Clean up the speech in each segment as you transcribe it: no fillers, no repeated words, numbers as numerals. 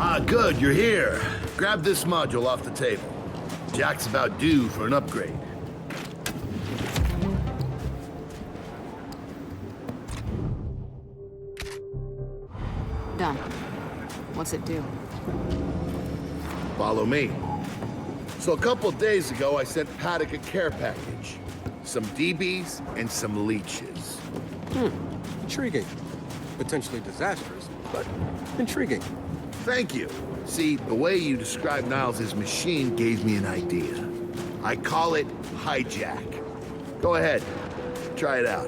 Ah, good, you're here. Grab this module off the table. Jack's about due for an upgrade. Done. What's it do? Follow me. So a couple days ago, I sent Paddock a care package. Some DBs and some leeches. Intriguing. Potentially disastrous, but intriguing. Thank you. See, the way you described Niles' machine gave me an idea. I call it hijack. Go ahead. Try it out.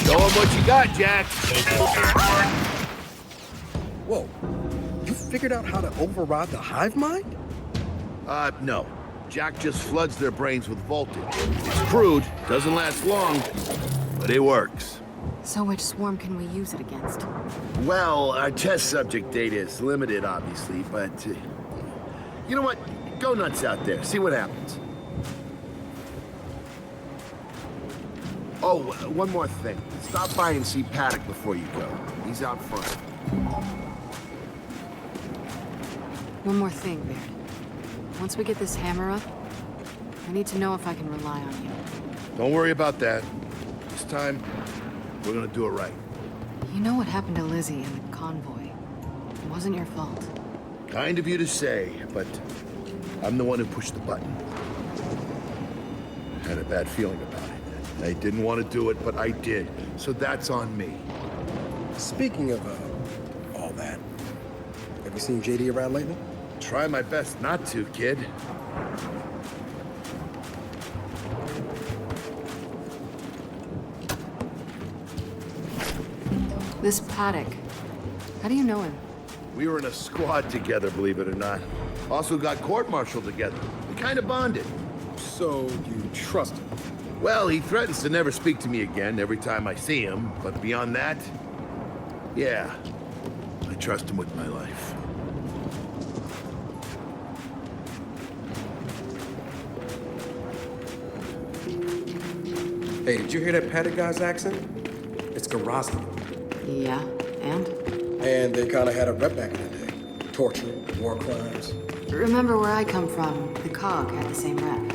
Show him what you got, Jack. Whoa. You figured out how to override the hive mind? No. Jack just floods their brains with voltage. It's crude, doesn't last long, but it works. So which swarm can we use it against? Well, our test subject data is limited, obviously, but... you know what? Go nuts out there. See what happens. Oh, one more thing. Stop by and see Paddock before you go. He's out front. One more thing, Baird. Once we get this hammer up, I need to know if I can rely on you. Don't worry about that. This time, we're gonna do it right. You know what happened to Lizzie and the convoy. It wasn't your fault. Kind of you to say, but I'm the one who pushed the button. Had a bad feeling about it. I didn't want to do it, but I did. So that's on me. Speaking of, all that, have you seen JD around lately? Try my best not to, kid. This Paddock, how do you know him? We were in a squad together, believe it or not. Also got court-martialed together. We kind of bonded. So you trust him? Well, he threatens to never speak to me again every time I see him, but beyond that, yeah, I trust him with my life. Hey, did you hear that Paddock guy's accent? It's Garazi. Yeah, and? And they kind of had a rep back in the day. Torture, war crimes. Remember where I come from, the COG had the same rep.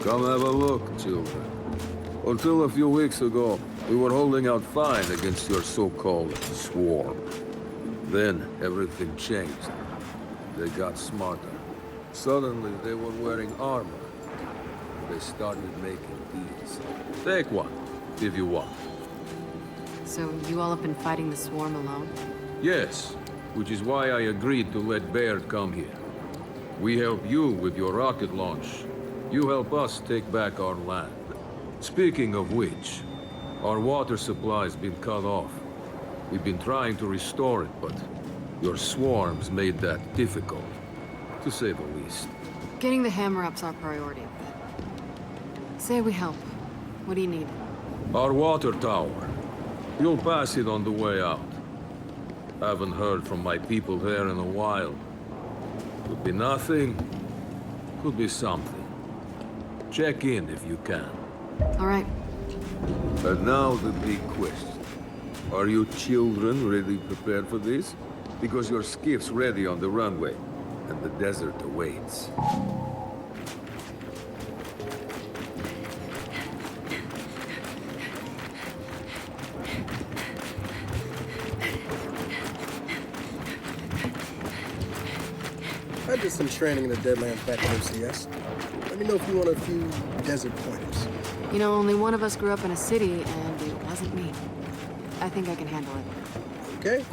Come have a look, children. Until a few weeks ago, we were holding out fine against your so-called swarm. Then everything changed. They got smarter. Suddenly they were wearing armor. They started making deals. Take one, if you want. So you all have been fighting the swarm alone? Yes, which is why I agreed to let Baird come here. We help you with your rocket launch. You help us take back our land. Speaking of which, our water supply's been cut off. We've been trying to restore it, but your swarms made that difficult, to say the least. Getting the hammer up's our priority. Say we help. What do you need? Our water tower. You'll pass it on the way out. Haven't heard from my people there in a while. Could be nothing, could be something. Check in if you can. All right. And now the big question. Are you children really prepared for this? Because your skiff's ready on the runway, and the desert awaits. I did some training in the Deadlands back at MCS. Let me know if you want a few desert pointers. You know, only one of us grew up in a city, and it wasn't me. I think I can handle it. Okay?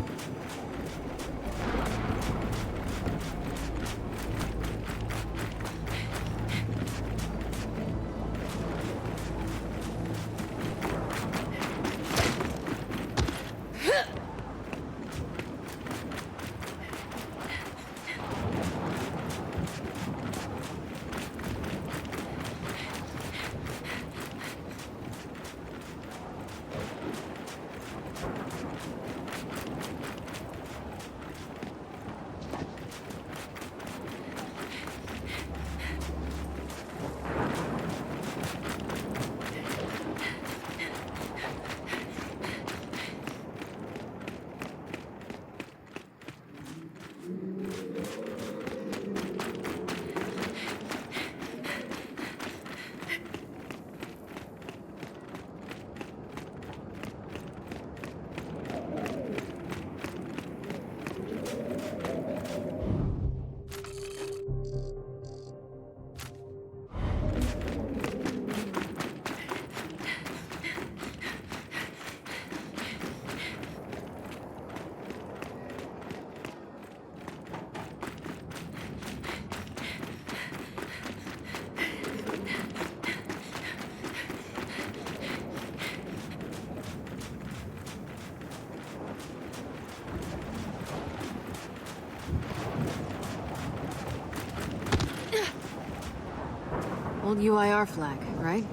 old UIR flag, right?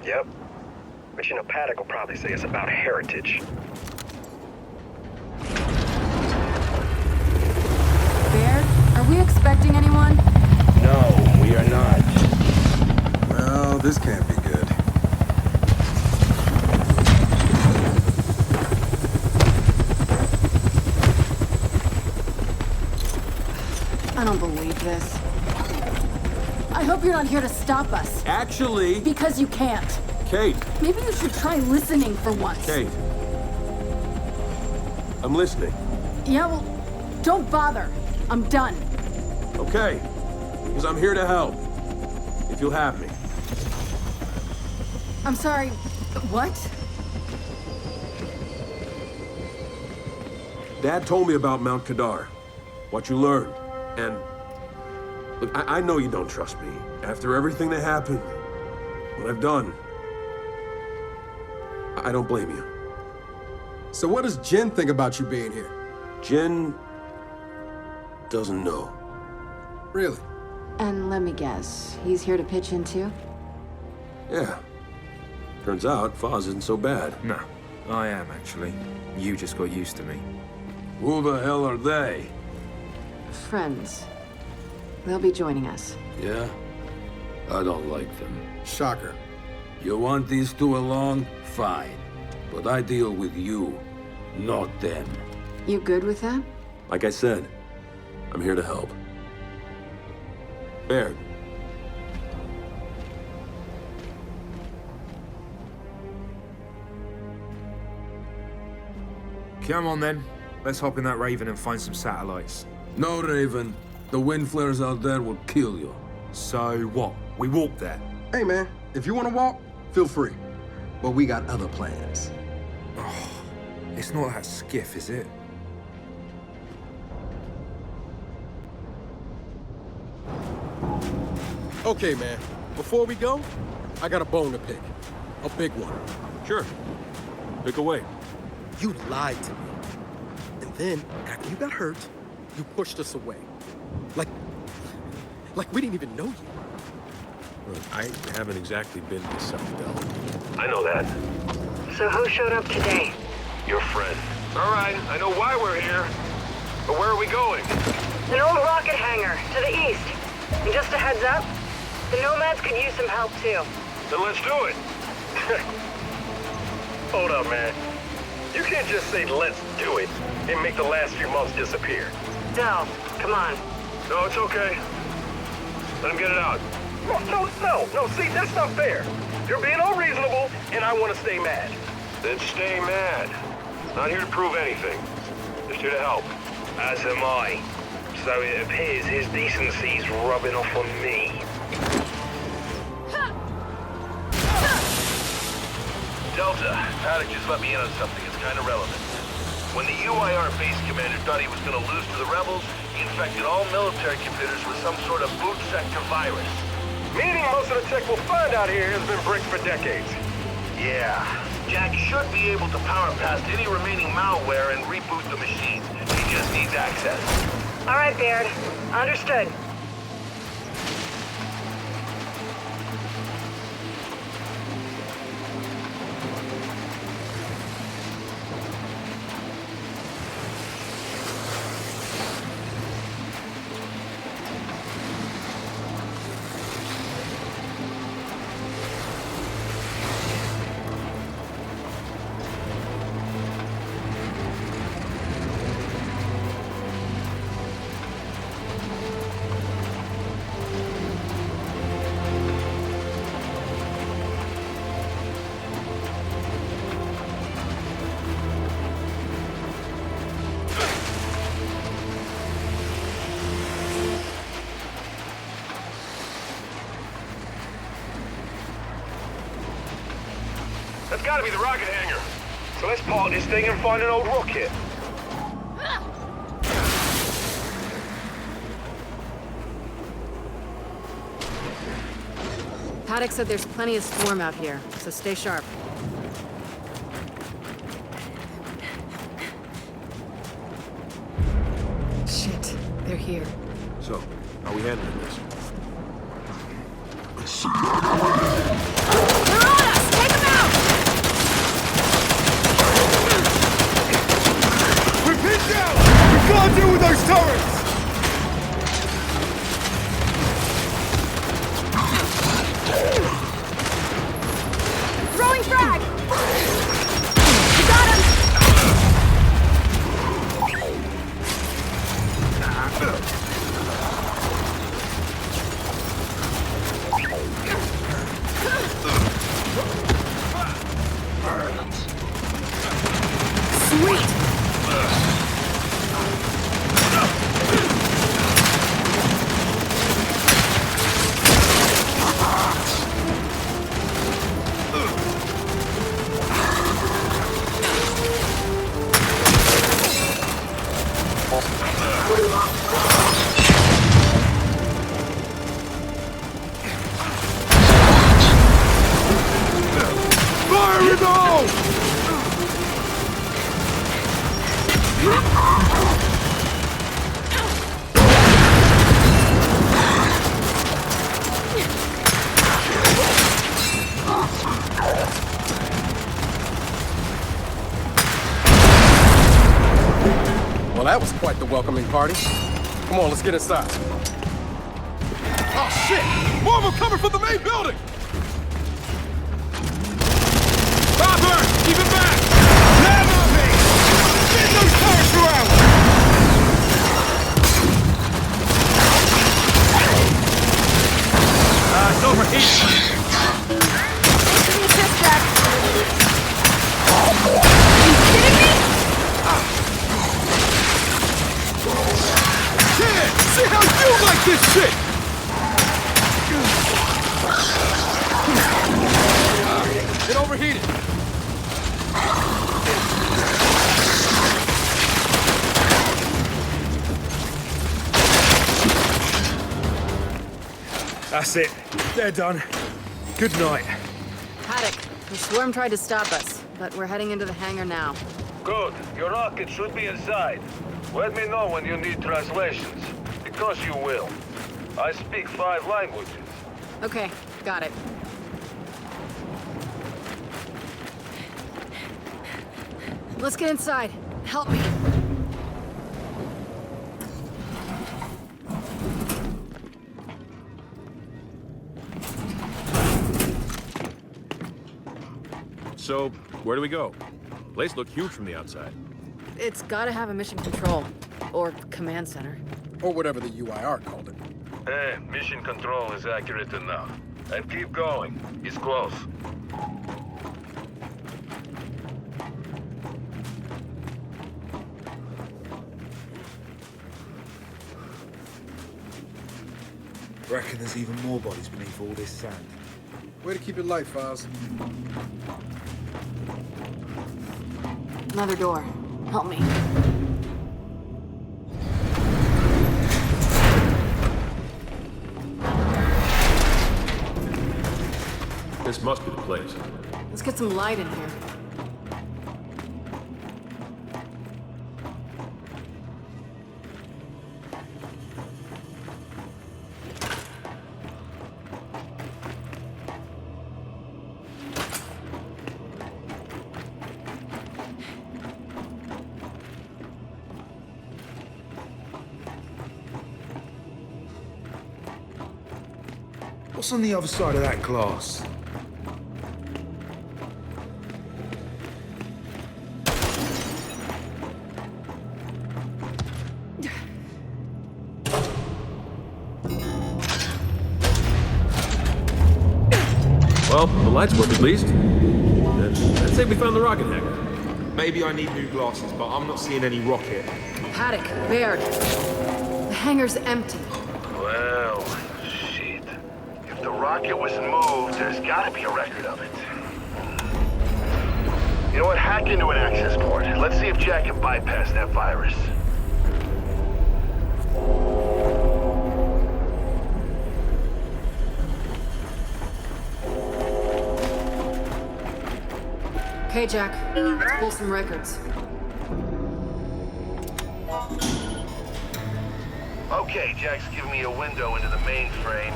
Yep. But you know, Paddock will probably say it's about heritage. Baird, are we expecting anyone? No, we are not. Well, this can't be good. I don't believe this. I hope you're not here to stop us. Actually, Because you can't. Kate, Maybe you should try listening for once. Kate. I'm listening. Yeah, well, don't bother. I'm done. Okay. Because I'm here to help. If you'll have me. I'm sorry. What? Dad told me about Mount Kadar. What you learned. And... Look, I know you don't trust me. After everything that happened, what I've done, I don't blame you. So what does Jin think about you being here? Jin doesn't know. Really? And let me guess, he's here to pitch in too? Yeah. Turns out Fahz isn't so bad. No, I am actually. You just got used to me. Who the hell are they? Friends. They'll be joining us. Yeah? I don't like them. Shocker. You want these two along? Fine. But I deal with you, not them. You good with that? Like I said, I'm here to help. Baird. Come on then. Let's hop in that Raven and find some satellites. No, Raven. The wind flares out there will kill you. So what? We walk there. Hey, man, if you want to walk, feel free. But we got other plans. It's not that skiff, is it? Okay, man, before we go, I got a bone to pick. A big one. Sure. Pick away. You lied to me. And then, after you got hurt, you pushed us away. Like we didn't even know you. Look, I haven't exactly been myself, Del. I know that. So who showed up today? Your friend. All right, I know why we're here. But where are we going? An old rocket hangar to the east. And just a heads up, the Nomads could use some help too. Then let's do it. Hold up, man. You can't just say let's do it and make the last few months disappear. Del, come on. No, it's okay. Let him get it out. No, see, that's not fair. You're being unreasonable, and I want to stay mad. Then stay mad. Not here to prove anything. Just here to help. As am I. So it appears his decency's rubbing off on me. Delta, Paddock just let me in on something that's kind of relevant. When the UIR base commander thought he was going to lose to the rebels, he infected all military computers with some sort of boot sector virus. Meaning most of the tech we'll find out here has been bricked for decades. Yeah. Jack should be able to power past any remaining malware and reboot the machines. He just needs access. All right, Baird. Understood. That's gotta be the rocket hangar. So let's park this thing and find an old rocket. Paddock said there's plenty of swarm out here, so stay sharp. Shit, they're here. So, how are we handling this? They're on us! Take them out! We're pinned down! We can't deal with those turrets! Throwing frag! We got him! Sweet! Fire in the hole! Well, that was quite the welcoming party. Come on, let's get inside. Oh, shit! More of them coming from the main building! Hopper! Keep it back! Never me! Get those turrets around! It's overheating. Give me a assist, Jack. Are you kidding me? Yeah! See how you like this shit! It overheated. That's it. They're done. Good night. Paddock, the swarm tried to stop us, but we're heading into the hangar now. Good. Your rocket should be inside. Let me know when you need translations, because you will. I speak 5 languages. Okay, got it. Let's get inside. Help me. So, where do we go? Place looked huge from the outside. It's gotta have a mission control. Or command center. Or whatever the UIR called it. Hey, mission control is accurate enough. And keep going. It's close. Reckon there's even more bodies beneath all this sand. Way to keep it light, Fahz. Another door. Help me. This must be the place. Let's get some light in here. What's on the other side of that glass? Well, the lights work at least. I'd say we found the rocket hangar. Maybe I need new glasses, but I'm not seeing any rocket. Paddock, Baird. The hangar's empty. Well, shit. If the rocket was moved, there's gotta be a record of it. You know what? Hack into an access port. Let's see if Jack can bypass that virus. Okay, Jack. Let's pull some records. Okay, Jack's giving me a window into the mainframe.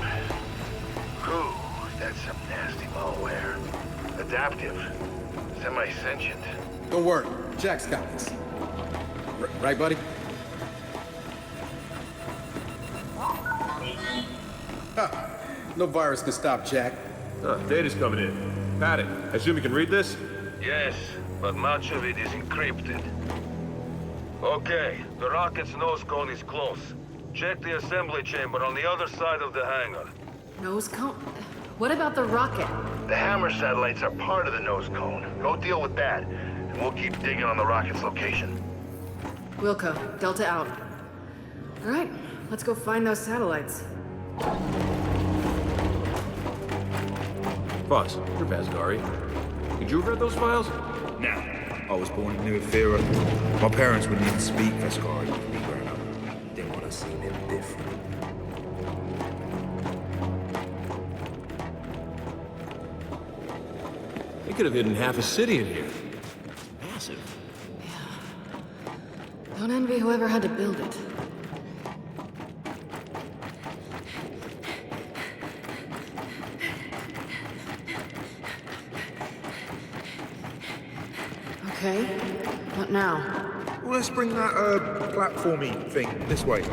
Whew. That's some nasty malware. Adaptive. Semi-sentient. Don't worry, Jack's got this. Right, buddy? Ha! No virus can stop Jack. Data's coming in. Paddock, I assume you can read this? Yes, but much of it is encrypted. Okay, the rocket's nose cone is close. Check the assembly chamber on the other side of the hangar. Nose cone? What about the rocket? The Hammer satellites are part of the nose cone. Go deal with that, and we'll keep digging on the rocket's location. Wilco, Delta out. All right, let's go find those satellites. Fahz, you're Basgari. Did you read those files? Nah. I was born in New Ethera. My parents wouldn't even speak Vascari with me growing up. Didn't want to see them different. They could have hidden half a city in here. Massive. Don't envy whoever had to build it. Okay, what now? Well, let's bring that, platformy thing this way.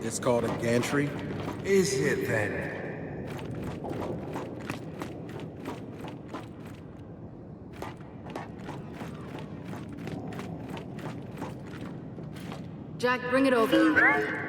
It's called a gantry. Is it then? Jack, bring it over.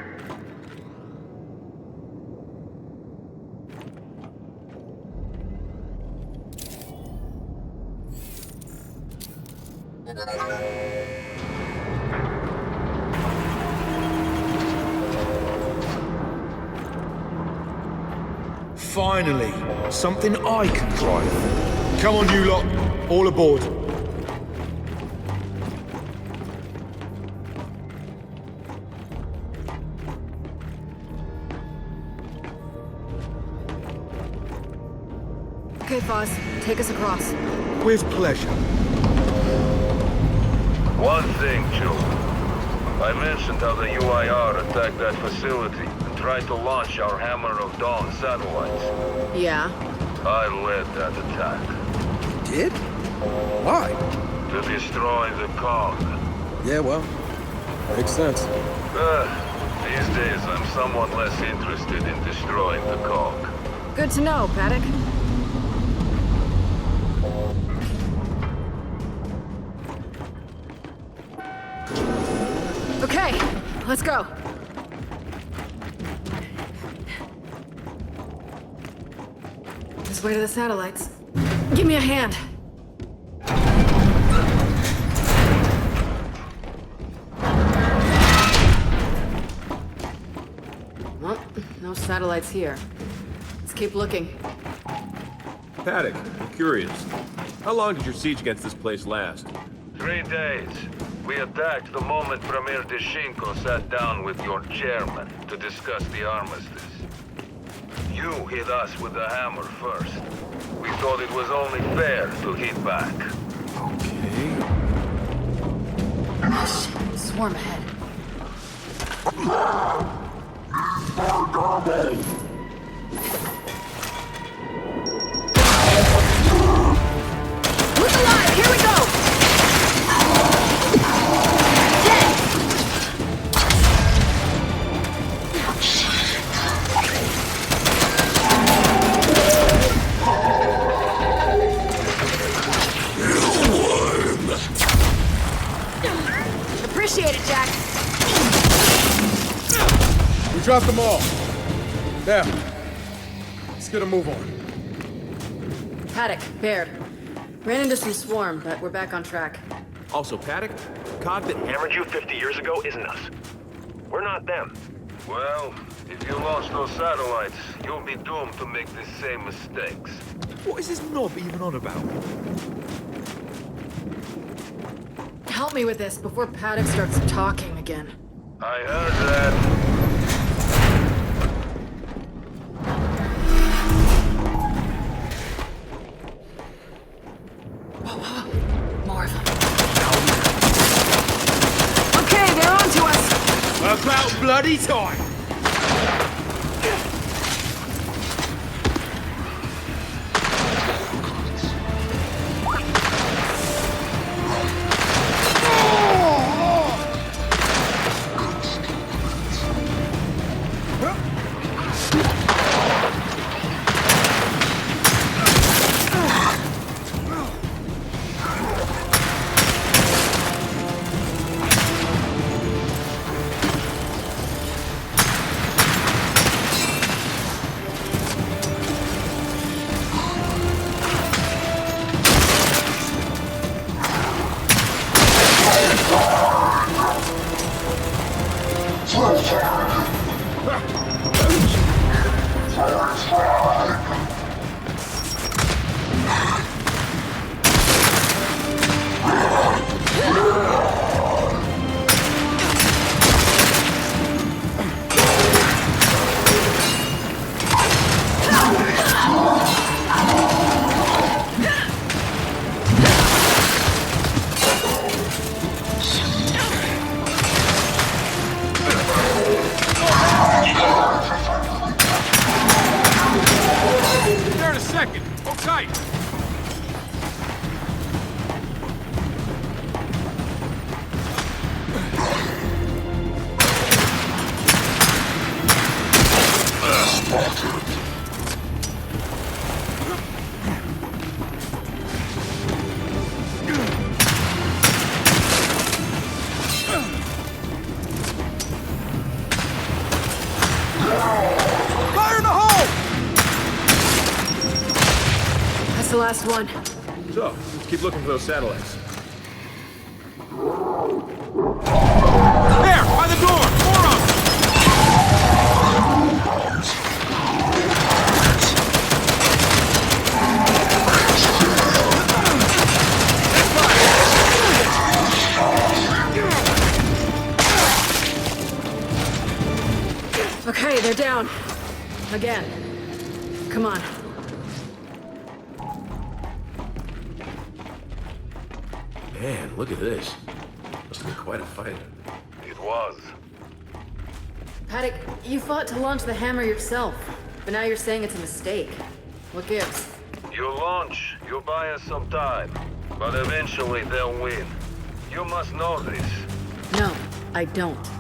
Finally, something I can drive. Come on, you lot. All aboard. Okay, Fahz, take us across. With pleasure. One thing, Joe. I mentioned how the UIR attacked that facility and tried to launch our Hammer of Dawn satellites. Yeah? I led that attack. Did? Why? To destroy the cog. Yeah, well, makes sense. These days I'm somewhat less interested in destroying the cog. Good to know, Paddock. Okay, let's go. This way to the satellites. Give me a hand. Well, no satellites here. Let's keep looking. Paddock, I'm curious. How long did your siege against this place last? 3 days. We attacked the moment Premier Deshinko sat down with your chairman to discuss the armistice. You hit us with the hammer first. We thought it was only fair to hit back. Okay. Swarm ahead. Look alive! Here we go! Appreciate it, Jack. We dropped them all. There. Let's get a move on. Paddock, Baird. Ran into some swarm, but we're back on track. Also, Paddock, cog that Hammered you 50 years ago isn't us. We're not them. Well, if you launch those satellites, you'll be doomed to make the same mistakes. What is this knob even on about? Help me with this before Paddock starts talking again. I heard that. More of them. Okay, they're on to us! About bloody time! last one. So, let's keep looking for those satellites. There! By the door! More of them! Okay, they're down. Again. Come on. Man, look at this. Must have been quite a fight. It was. Paddock, you fought to launch the hammer yourself, but now you're saying it's a mistake. What gives? You launch, you buy us some time. But eventually they'll win. You must know this. No, I don't.